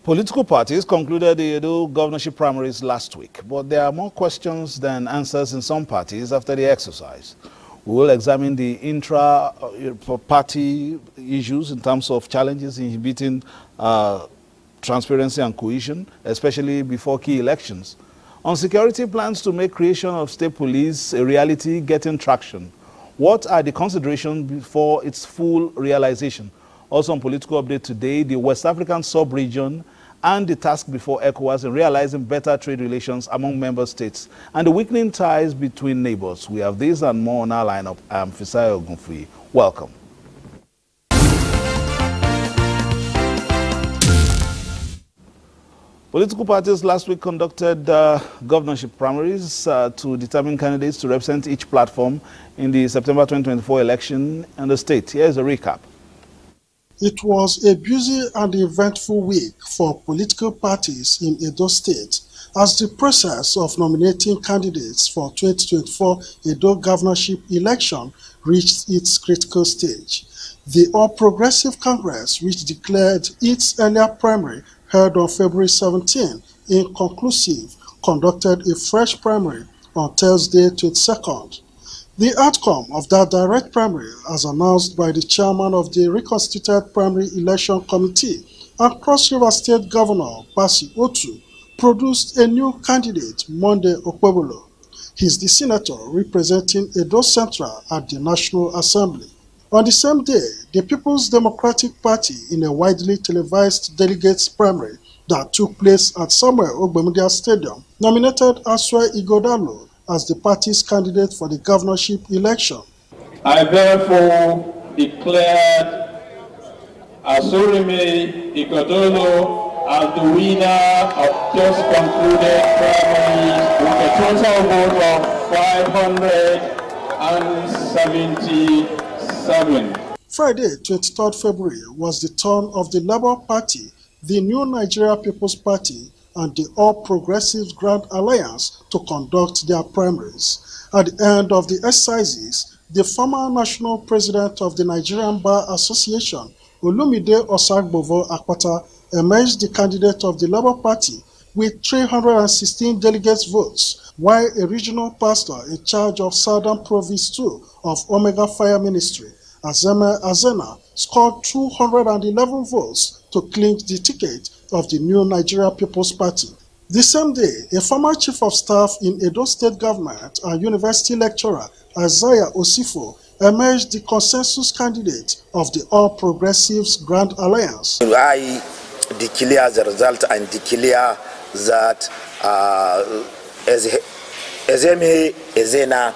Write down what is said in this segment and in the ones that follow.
Political parties concluded the Edo governorship primaries last week, but there are more questions than answers in some parties after the exercise. We will examine the intra-party issues in terms of challenges inhibiting transparency and cohesion, especially before key elections. On security, plans to make creation of state police a reality getting traction. What are the considerations before its full realization? Also on political update today, the West African sub-region and the task before ECOWAS in realizing better trade relations among member states and the weakening ties between neighbors. We have this and more on our lineup. I'm Fisayo Ogunfuyi. Welcome. Political parties last week conducted governorship primaries to determine candidates to represent each platform in the September 2024 election in the state. Here's a recap. It was a busy and eventful week for political parties in Edo State as the process of nominating candidates for 2024 Edo governorship election reached its critical stage. The All Progressive Congress, which declared its earlier primary held on February 17, inconclusive, conducted a fresh primary on Thursday, 22nd. The outcome of that direct primary, as announced by the chairman of the reconstituted primary election committee and Cross River State Governor Basi Otu, produced a new candidate, Monday Okwebolo. He is the senator representing Edo Central at the National Assembly. On the same day, the People's Democratic Party, in a widely televised delegates primary that took place at Samuel Ogbemudia Stadium, nominated Aswe Igodalo as the party's candidate for the governorship election. I therefore declared Asurime Igodalo as the winner of just concluded primaries with a total vote of 577. Friday, 23rd February, was the turn of the Labour Party, the New Nigeria People's Party, and the All Progressives Grand Alliance to conduct their primaries. At the end of the exercises, the former national president of the Nigerian Bar Association, Olumide Osagbovo Akpata, emerged the candidate of the Labour Party with 316 delegates votes, while a regional pastor in charge of Southern Province 2 of Omega Fire Ministry, Azeme Azena, scored 211 votes to clinch the ticket of the New Nigeria People's Party. The same day, a former chief of staff in Edo State government and university lecturer, Isaiah Osifo, emerged the consensus candidate of the All Progressives Grand Alliance. I declare the result and declare that Azeme Azena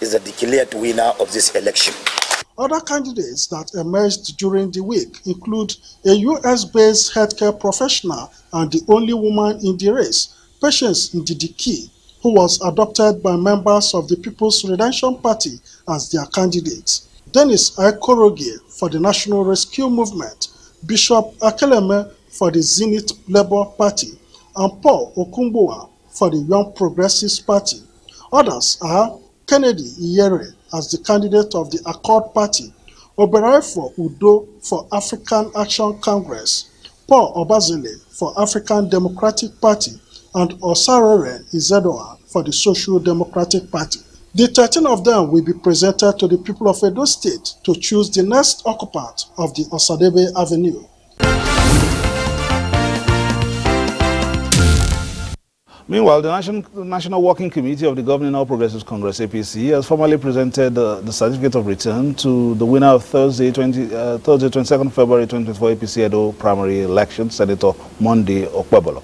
is the declared winner of this election. Other candidates that emerged during the week include a US-based healthcare professional and the only woman in the race, Patience Ndidiki, who was adopted by members of the People's Redemption Party as their candidate. Dennis Aikoroge for the National Rescue Movement, Bishop Akeleme for the Zenith Labour Party, and Paul Okumboa for the Young Progressives Party. Others are Kennedy Iyere as the candidate of the Accord Party, Oberayefo Udo for African Action Congress, Paul Obazele for African Democratic Party, and Osarere Izedoa for the Social Democratic Party. The 13 of them will be presented to the people of Edo State to choose the next occupant of the Osadebe Avenue. Meanwhile, the National Working Committee of the Governing All Progressives Congress, APC, has formally presented the certificate of return to the winner of Thursday, 22nd February 2024 APC Edo primary election, Senator Monday Okwebolo.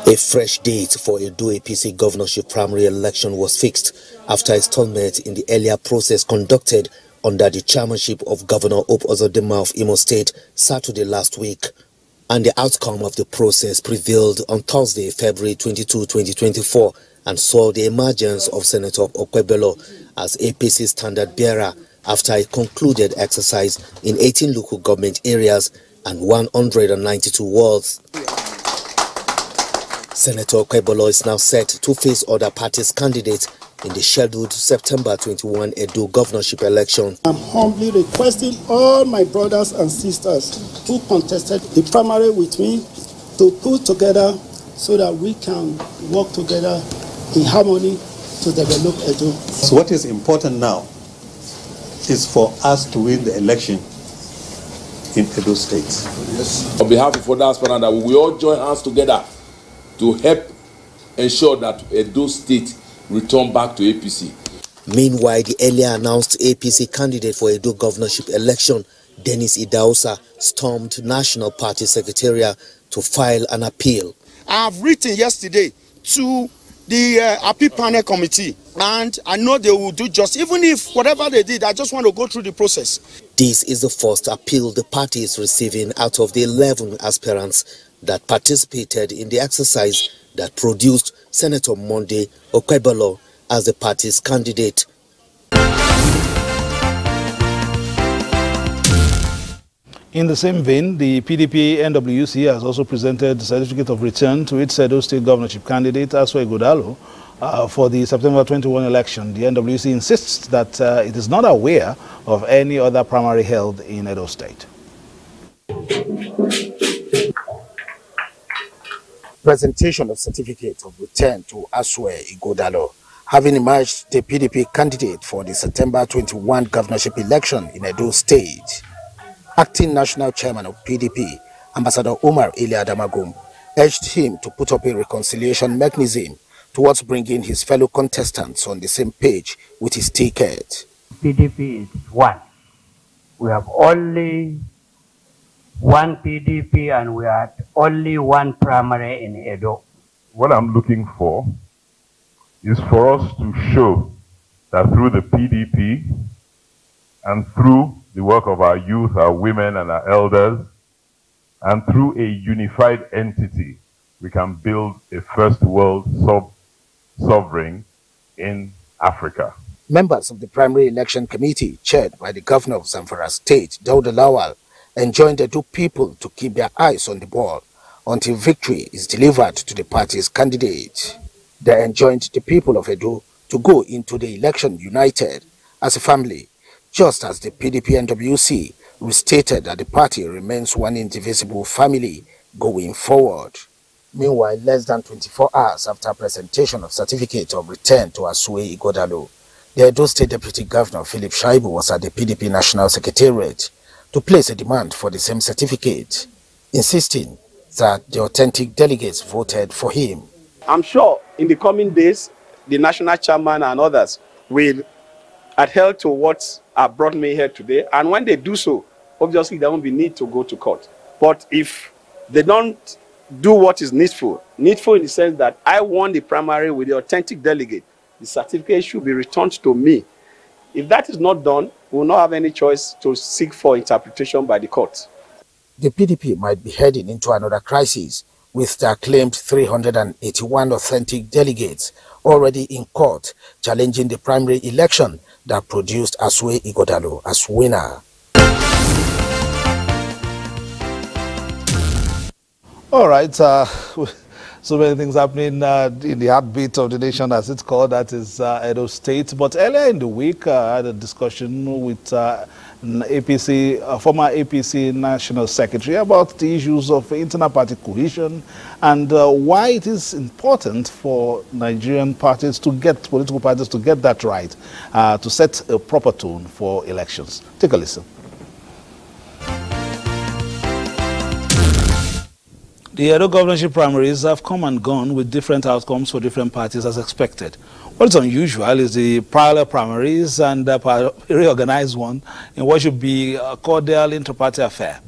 A fresh date for Edo APC governorship primary election was fixed after installment in the earlier process conducted under the chairmanship of Governor Hope Uzodinma of Imo State Saturday last week. And the outcome of the process prevailed on Thursday, February 22, 2024, and saw the emergence of Senator Okwebolo as APC standard bearer after a concluded exercise in 18 local government areas and 192 wards. Senator Okwebolo is now set to face other parties' candidates in the scheduled September 21 Edo governorship election. I'm humbly requesting all my brothers and sisters who contested the primary with me to pull together so that we can work together in harmony to develop Edo. So what is important now is for us to win the election in Edo State. Yes. On behalf of other aspirants, we will all join hands together to help ensure that Edo State return back to APC. Meanwhile, the earlier announced APC candidate for Edo governorship election, Dennis Idahosa, stormed National Party Secretariat to file an appeal. I have written yesterday to the appeal panel committee, and I know they will do just, even if whatever they did, I just want to go through the process. This is the first appeal the party is receiving out of the 11 aspirants that participated in the exercise that produced Senator Monday Okwebolo as the party's candidate. In the same vein, the PDP NWC has also presented the certificate of return to its Edo State governorship candidate, Aswe Godalo, for the September 21 election. The NWC insists that it is not aware of any other primary held in Edo State. Presentation of certificate of return to Aswe Godalo, having emerged the PDP candidate for the September 21 governorship election in Edo State. Acting National Chairman of PDP, Ambassador Umar Ili Adamagum, urged him to put up a reconciliation mechanism towards bringing his fellow contestants on the same page with his ticket. PDP is one. We have only one PDP and we are only one primary in Edo. What I'm looking for is for us to show that through the PDP and through the work of our youth, our women and our elders, and through a unified entity, we can build a first world sovereign in Africa. Members of the primary election committee, chaired by the governor of Zamfara State, Dauda Lawal, enjoined the Edo people to keep their eyes on the ball until victory is delivered to the party's candidate. They enjoined the people of Edo to go into the election united as a family, just as the PDP NWC restated that the party remains one indivisible family going forward. Meanwhile, less than 24 hours after presentation of certificate of return to Aswe Godalo, the Edo State Deputy Governor Philip Shaibu was at the PDP National Secretariat to place a demand for the same certificate, insisting that the authentic delegates voted for him. I'm sure in the coming days, the national chairman and others will adhere to what brought me here today. And when they do so, obviously there won't be need to go to court. But if they don't do what is needful in the sense that I won the primary with the authentic delegate, the certificate should be returned to me. If that is not done, we will not have any choice to seek for interpretation by the court. The PDP might be heading into another crisis with their claimed 381 authentic delegates already in court challenging the primary election that produced Aswe Godalo as winner. All right, so many things happening in the heartbeat of the nation, as it's called, that is Edo State. But earlier in the week, I had a discussion with former APC National Secretary about the issues of internal party cohesion and why it is important for Nigerian parties to get, political parties to get that right, to set a proper tone for elections. Take a listen. The Edo governorship primaries have come and gone with different outcomes for different parties as expected. What is unusual is the parallel primaries and the reorganized one in what should be a cordial inter-party affair.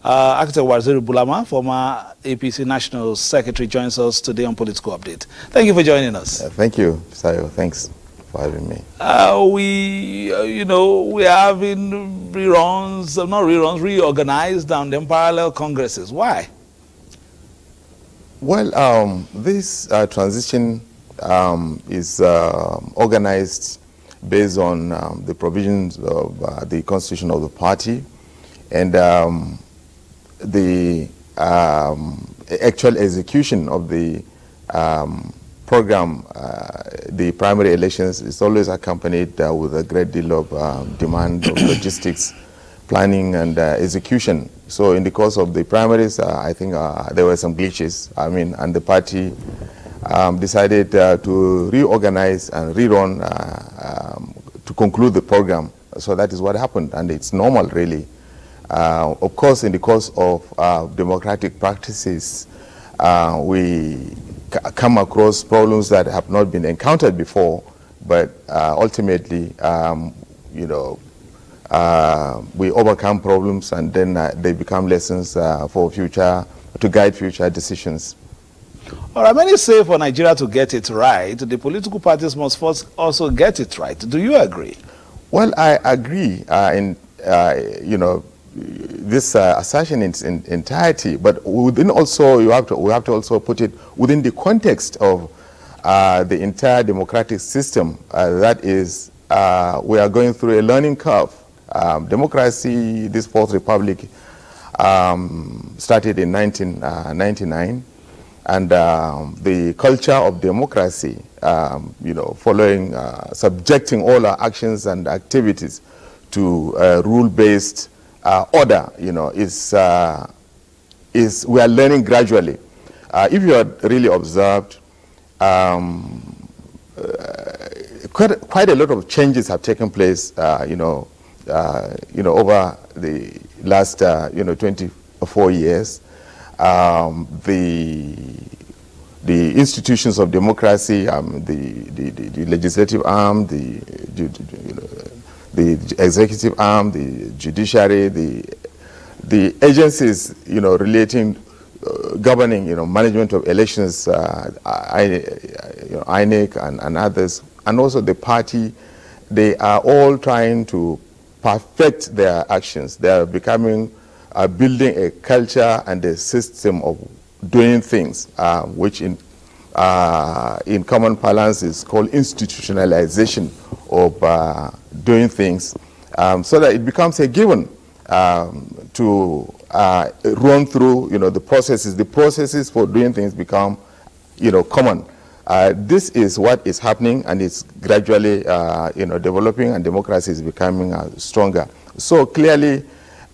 Architect Waziri Bulama, former APC National Secretary, joins us today on Political Update. Thank you for joining us. Thank you, Sayo. Thanks for having me. We are having reorganized and then parallel congresses. Why? Well, this transition is organized based on the provisions of the constitution of the party and the actual execution of the program, the primary elections, is always accompanied with a great deal of demand of logistics, planning, and execution. So in the course of the primaries, I think there were some glitches. I mean, and the party decided to reorganize and rerun to conclude the program. So that is what happened, and it's normal, really. Of course, in the course of democratic practices, we come across problems that have not been encountered before, but ultimately, you know, we overcome problems, and then they become lessons for future, to guide future decisions. All right, many say for Nigeria to get it right, the political parties must first also get it right. Do you agree? Well, I agree you know, this assertion in entirety, but within also, we have to also put it within the context of the entire democratic system. That is, we are going through a learning curve. Democracy, this Fourth Republic, started in 1999, and the culture of democracy, you know, following, subjecting all our actions and activities to rule-based order, you know, we are learning gradually. If you had really observed, quite a lot of changes have taken place, you know, over the last, 24 years. The institutions of democracy, the legislative arm, the executive arm, the judiciary, the agencies, you know, relating, governing, you know, management of elections, INEC and others, and also the party, they are all trying to perfect their actions. They are becoming, building a culture and a system of doing things, which in common parlance is called institutionalization of doing things, so that it becomes a given to run through, you know, the processes. The processes for doing things become, you know, common. This is what is happening, and it's gradually, you know, developing, and democracy is becoming stronger. So clearly,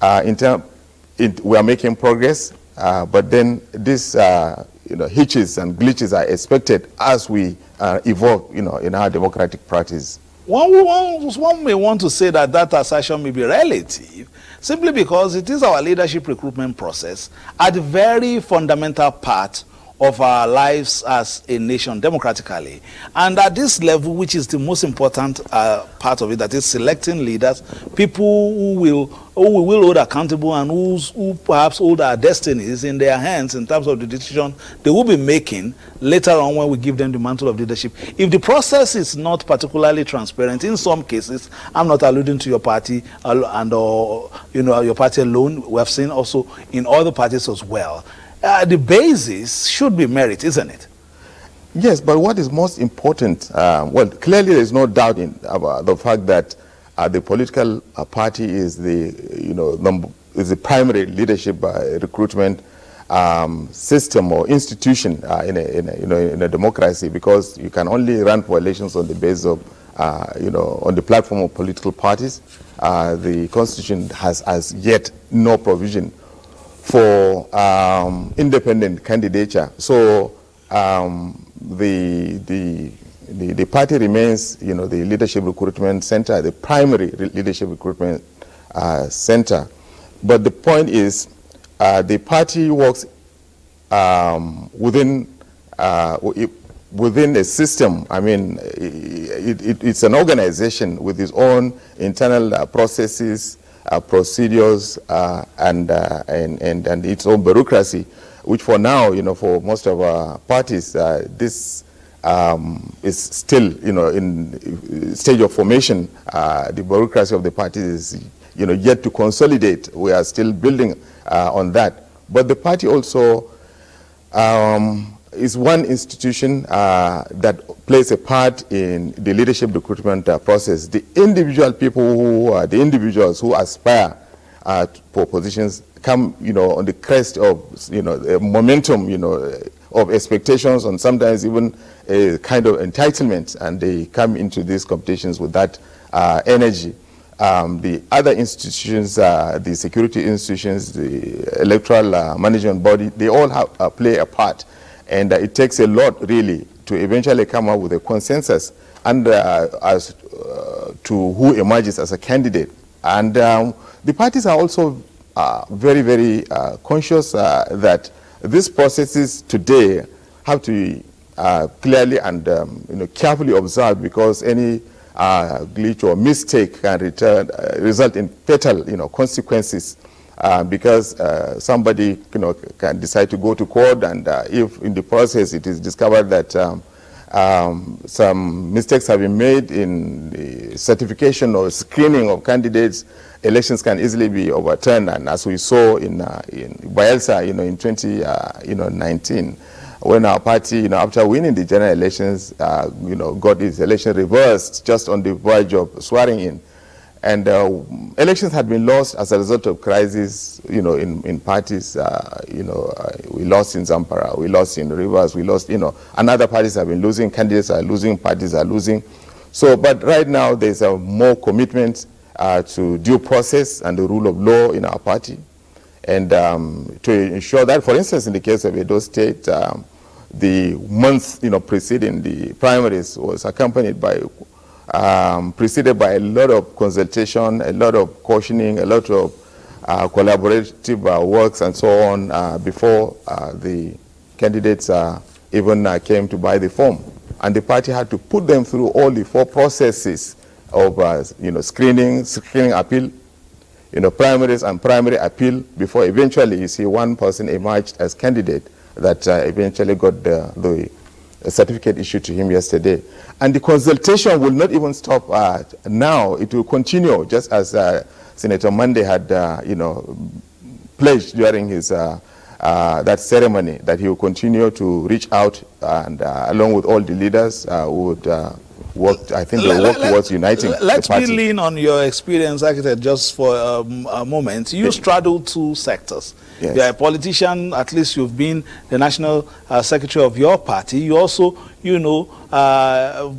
we are making progress, but then this, you know, hitches and glitches are expected as we evolve, you know, in our democratic practice. One may want to say that assertion may be relative, simply because it is our leadership recruitment process at the very fundamental part of our lives as a nation democratically. And at this level, which is the most important part of it, that is selecting leaders, people who we will hold accountable, and who perhaps hold our destinies in their hands in terms of the decision they will be making later on when we give them the mantle of leadership. If the process is not particularly transparent, in some cases, I'm not alluding to your party or you know, your party alone, we have seen also in other parties as well. The basis should be merit, isn't it? Yes, but what is most important, well, clearly there is no doubt about the fact that the political party is the, you know, is the primary leadership recruitment system or institution in a democracy, because you can only run for elections on the basis of, you know, on the platform of political parties. The Constitution has as yet no provision for independent candidature. So the party remains, you know, the leadership recruitment center, the primary leadership recruitment center. But the point is, the party works within a system. I mean, it's an organization with its own internal processes, procedures, and its own bureaucracy, which for now, you know, for most of our parties, this is still, you know, in stage of formation. The bureaucracy of the party is, you know, yet to consolidate. We are still building on that. But the party also is one institution that plays a part in the leadership recruitment process. The individual individuals who aspire for positions come, you know, on the crest of, you know, momentum, you know, of expectations and sometimes even a kind of entitlement, and they come into these competitions with that energy. The other institutions, the security institutions, the electoral management body, they all have, play a part. And it takes a lot, really, to eventually come up with a consensus and as to who emerges as a candidate. And the parties are also very, very conscious that these processes today have to be clearly and carefully observed, because any glitch or mistake can result in fatal consequences, because somebody can decide to go to court, and if in the process it is discovered that some mistakes have been made in the certification or screening of candidates, elections can easily be overturned. And as we saw in Bayelsa, in 2019, when our party, after winning the general elections, got its election reversed just on the verge of swearing in. And elections had been lost as a result of crisis, in parties. We lost in Zamfara, we lost in Rivers, we lost, and other parties have been losing, candidates are losing, parties are losing. So, but right now there's a more commitment to due process and the rule of law in our party. And to ensure that, for instance, in the case of Edo State, the month, preceding the primaries was accompanied by preceded by a lot of consultation, a lot of cautioning, a lot of collaborative works and so on before the candidates even came to buy the form. And the party had to put them through all the 4 processes of screening appeal, primaries and primary appeal, before eventually you see one person emerged as candidate that eventually got the certificate issued to him yesterday. And the consultation will not even stop now. It will continue, just as Senator Monday had, pledged during his that ceremony, that he will continue to reach out and along with all the leaders would work. I think they'll work towards uniting the party. Let's lean on your experience, architect, just for a moment. You straddle 2 sectors. Yes. You're a politician, at least you've been the national secretary of your party. You also,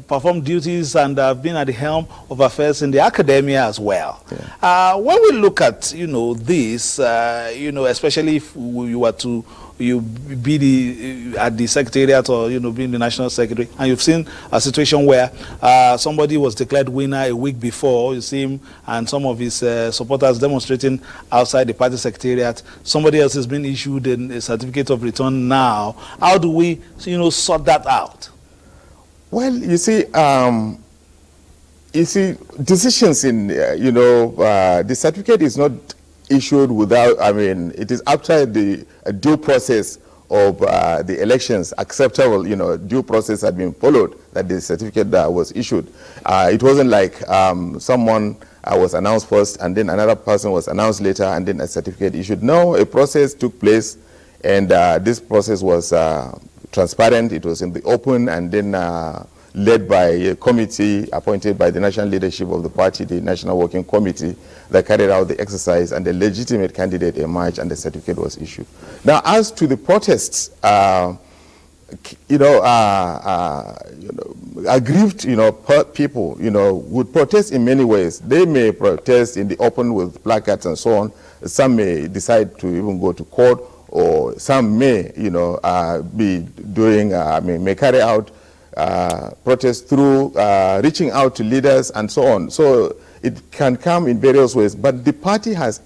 perform duties and have been at the helm of affairs in the academia as well. Yeah. When we look at, this, especially if you were to be at the secretariat or being the national secretary, and you've seen a situation where somebody was declared winner a week before, you see him and some of his supporters demonstrating outside the party secretariat, somebody else has been issued a certificate of return now. How do we sort that out? Well, you see decisions in the certificate is not issued without, it is after the due process of the elections, acceptable, due process had been followed, that the certificate was issued. It wasn't like someone was announced first and then another person was announced later and then a certificate issued. No, a process took place, and this process was transparent, it was in the open, and then led by a committee appointed by the national leadership of the party, the National Working Committee, that carried out the exercise, and the legitimate candidate emerged and the certificate was issued. Now, as to the protests, aggrieved, people, would protest in many ways. They may protest in the open with placards and so on. Some may decide to even go to court, or some may, be doing, may carry out protests through reaching out to leaders and so on. So it can come in various ways, but the party has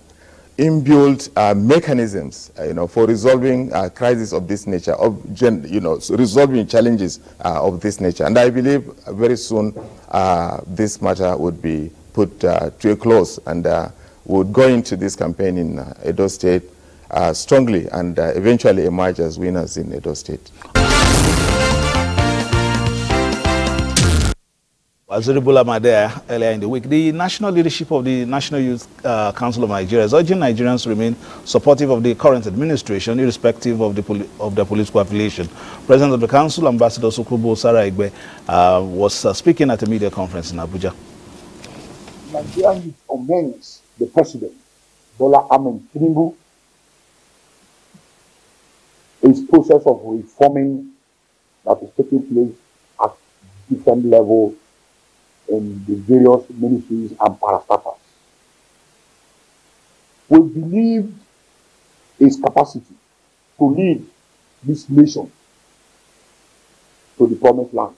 inbuilt mechanisms, for resolving crises of this nature, resolving challenges of this nature. And I believe very soon this matter would be put to a close, and would go into this campaign in Edo State strongly and eventually emerge as winners in Edo State. As Bola Madea earlier in the week, the national leadership of the National Youth Council of Nigeria is urging Nigerians to remain supportive of the current administration, irrespective of their political affiliation. President of the Council, Ambassador Sokubo Saraigbe, was speaking at a media conference in Abuja. Nigerian youth commends the President, Bola Ahmed Tinubu, is process of reforming that is taking place at different levels in the various ministries and parastatals. We believe his capacity to lead this nation to the promised land.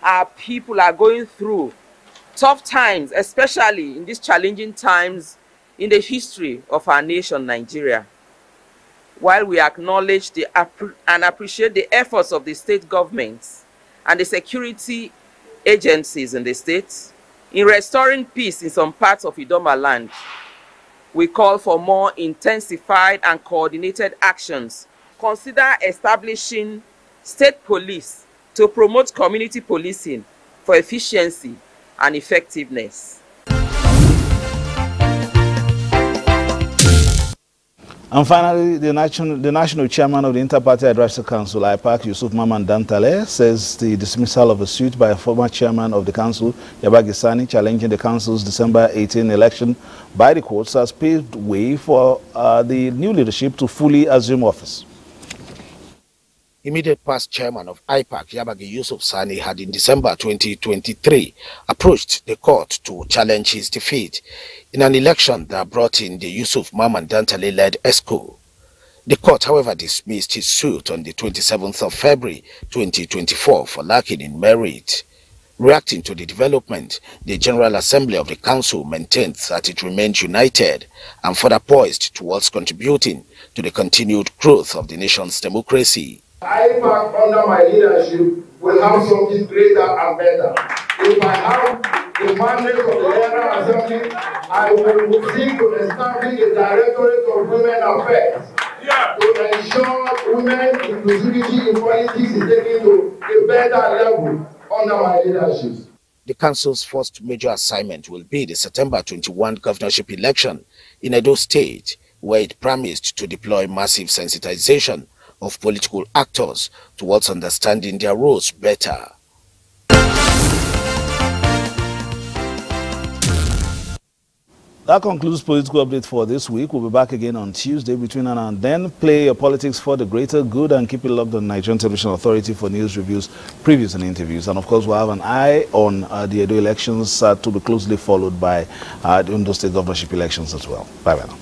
Our people are going through tough times, especially in these challenging times in the history of our nation, Nigeria. While we acknowledge and appreciate the efforts of the state governments and the security agencies in the state in restoring peace in some parts of Idoma land, we call for more intensified and coordinated actions. Consider establishing state police to promote community policing for efficiency and effectiveness. And finally, the national chairman of the Inter-Party Advisory Council, IPAC, Yusuf Mamman Dantale, says the dismissal of a suit by a former chairman of the council, Yabagi Sani, challenging the council's December 18 election by the courts has paved way for the new leadership to fully assume office. Immediate past chairman of IPAC, Yabagi Yusuf Sani, had in December 2023 approached the court to challenge his defeat in an election that brought in the Yusuf Mamman Dantale-led ESCO. The court, however, dismissed his suit on the 27th of February 2024 for lacking in merit. Reacting to the development, the General Assembly of the Council maintained that it remained united and further poised towards contributing to the continued growth of the nation's democracy. IPAC under my leadership will have something greater and better. If I have the mandate of the General Assembly, I will seek to establish a Directorate of Women Affairs to ensure women inclusivity in politics is taken to a better level under my leadership. The council's first major assignment will be the September 21 governorship election in Edo State, where it promised to deploy massive sensitization of political actors towards understanding their roles better. That concludes Political Update for this week. We'll be back again on Tuesday. Between now and then, play your politics for the greater good and keep it locked on Nigerian Television Authority for news, reviews, previews and interviews. And of course, we'll have an eye on the Edo elections to be closely followed by the Edo State governorship elections as well. Bye-bye now.